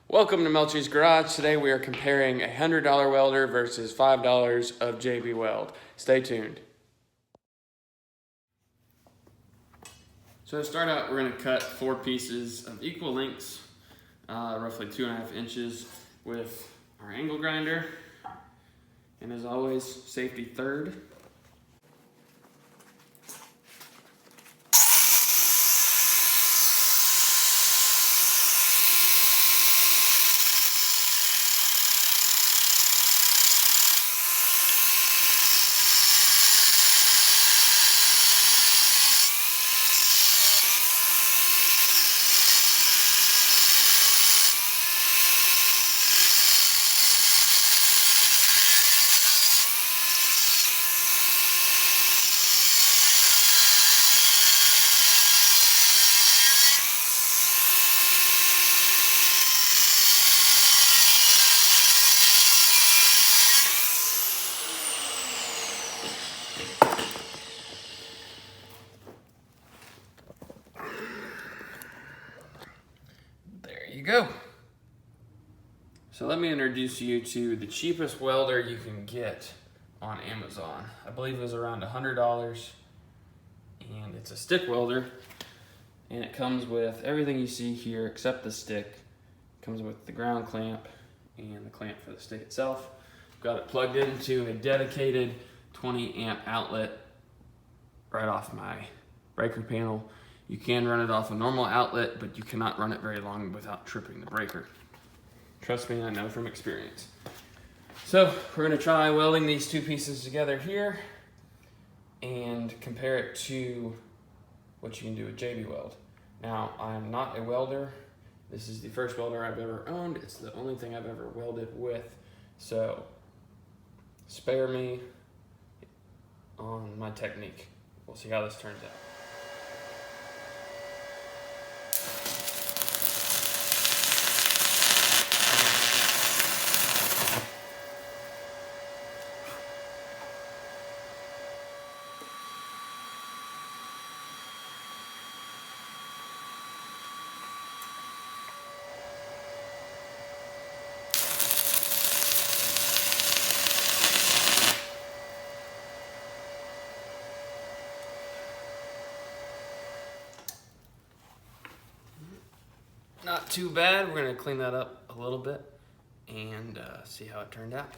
Welcome to Melchi's Garage. Today we are comparing a $100 welder versus $5 of JB Weld. Stay tuned. So to start out, we're going to cut 4 pieces of equal lengths, roughly 2.5 inches, with our angle grinder. And as always, safety third. You go. So let me introduce you to the cheapest welder you can get on Amazon. I believe it was around $100, and it's a stick welder, and it comes with everything you see here except the stick. It comes with the ground clamp and the clamp for the stick itself. Got it plugged into a dedicated 20 amp outlet right off my breaker panel. You can run it off a normal outlet, but you cannot run it very long without tripping the breaker. Trust me, I know from experience. So we're gonna try welding these 2 pieces together here and compare it to what you can do with JB Weld. Now, I'm not a welder. This is the first welder I've ever owned. It's the only thing I've ever welded with. So spare me on my technique. We'll see how this turns out. Not too bad. We're gonna clean that up a little bit and see how it turned out.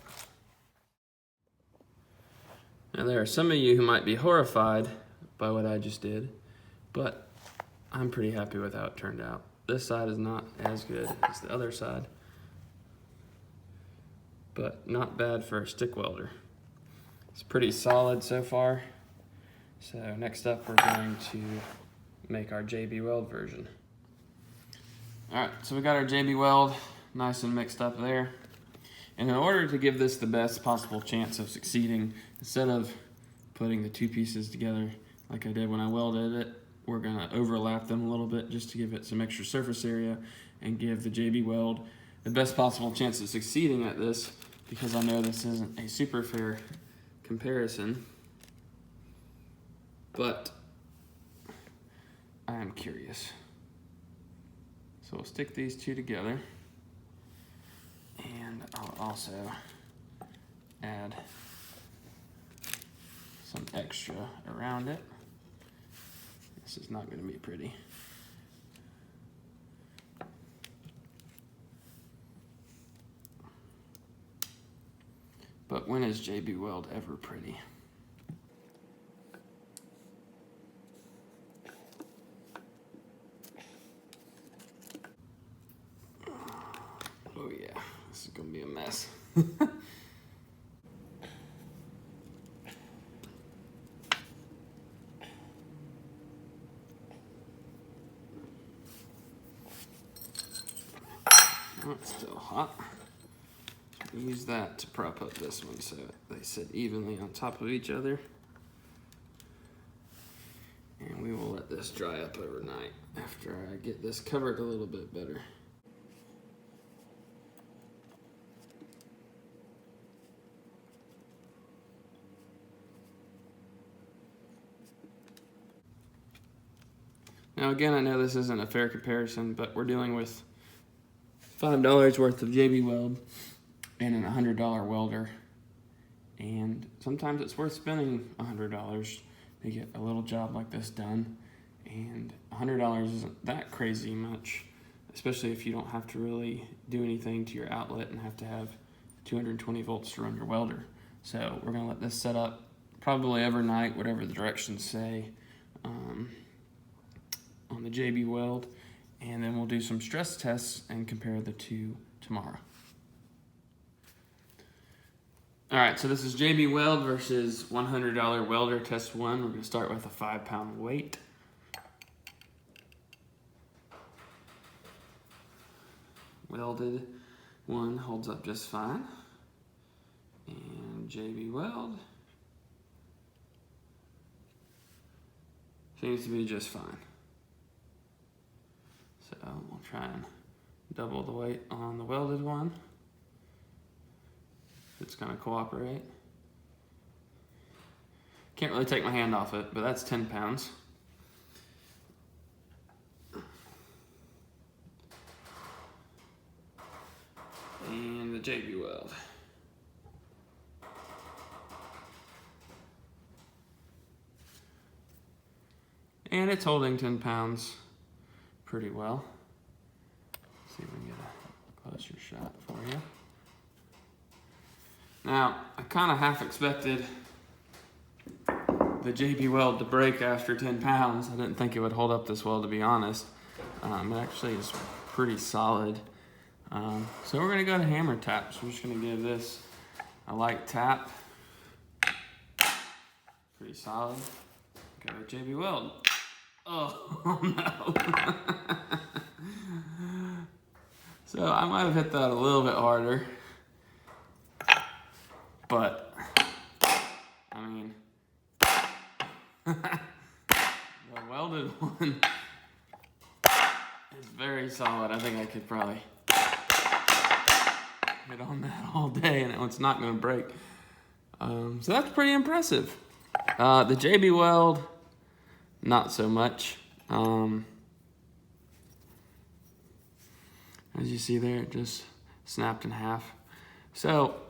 Now there are some of you who might be horrified by what I just did, but I'm pretty happy with how it turned out. This side is not as good as the other side, but not bad for a stick welder. It's pretty solid so far. So next up, we're going to make our JB Weld version. All right, so we got our JB Weld nice and mixed up there. And in order to give this the best possible chance of succeeding, instead of putting the 2 pieces together like I did when I welded it, we're gonna overlap them a little bit just to give it some extra surface area and give the JB Weld the best possible chance of succeeding at this, because I know this isn't a super fair comparison, but I am curious. So we'll stick these 2 together, and I'll also add some extra around it. This is not going to be pretty. But when is JB Weld ever pretty? Oh yeah, this is gonna be a mess. Oh, it's still hot. Use that to prop up this one so they sit evenly on top of each other. And we will let this dry up overnight after I get this covered a little bit better. Now again, I know this isn't a fair comparison, but we're dealing with $5 worth of JB Weld and a $100 welder. And sometimes it's worth spending $100 to get a little job like this done. And $100 isn't that crazy much, especially if you don't have to really do anything to your outlet and have to have 220 volts to run your welder. So we're gonna let this set up probably overnight, whatever the directions say, on the JB Weld, and then we'll do some stress tests and compare the two tomorrow. All right, so this is JB Weld versus $100 welder, test one. We're gonna start with a 5-pound weight. Welded one holds up just fine. And JB Weld seems to be just fine. So we'll try and double the weight on the welded one. It's gonna cooperate. Can't really take my hand off it, but that's 10 pounds. And the JB Weld. And it's holding 10 pounds pretty well. Let's see if we can get a closer shot for you. Now, I kind of half expected the JB Weld to break after 10 pounds. I didn't think it would hold up this well, to be honest. It actually is pretty solid. So we're gonna go to hammer tap. So we're just gonna give this a light tap. Pretty solid. Go to JB Weld. Oh no. So I might have hit that a little bit harder. But, I mean, the welded one is very solid. I think I could probably hit on that all day and it's not going to break. So that's pretty impressive. The JB Weld, not so much. As you see there, it just snapped in half. So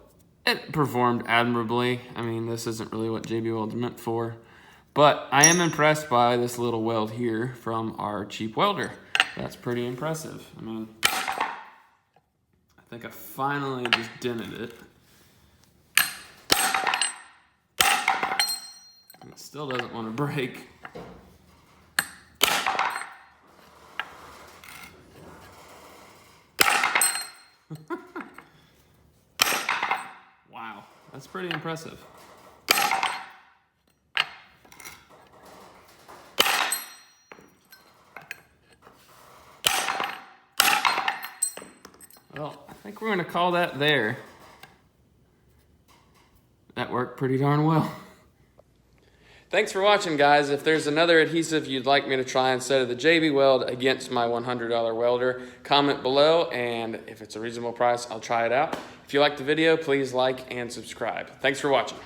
it performed admirably. I mean, this isn't really what JB Weld's meant for, but I am impressed by this little weld here from our cheap welder. That's pretty impressive. I mean, I think I finally just dented it. And it still doesn't want to break. Wow, that's pretty impressive. Well, I think we're gonna call that there. That worked pretty darn well. Thanks for watching, guys. If there's another adhesive you'd like me to try instead of the JB Weld against my $100 welder, comment below, and if it's a reasonable price, I'll try it out. If you liked the video, please like and subscribe. Thanks for watching.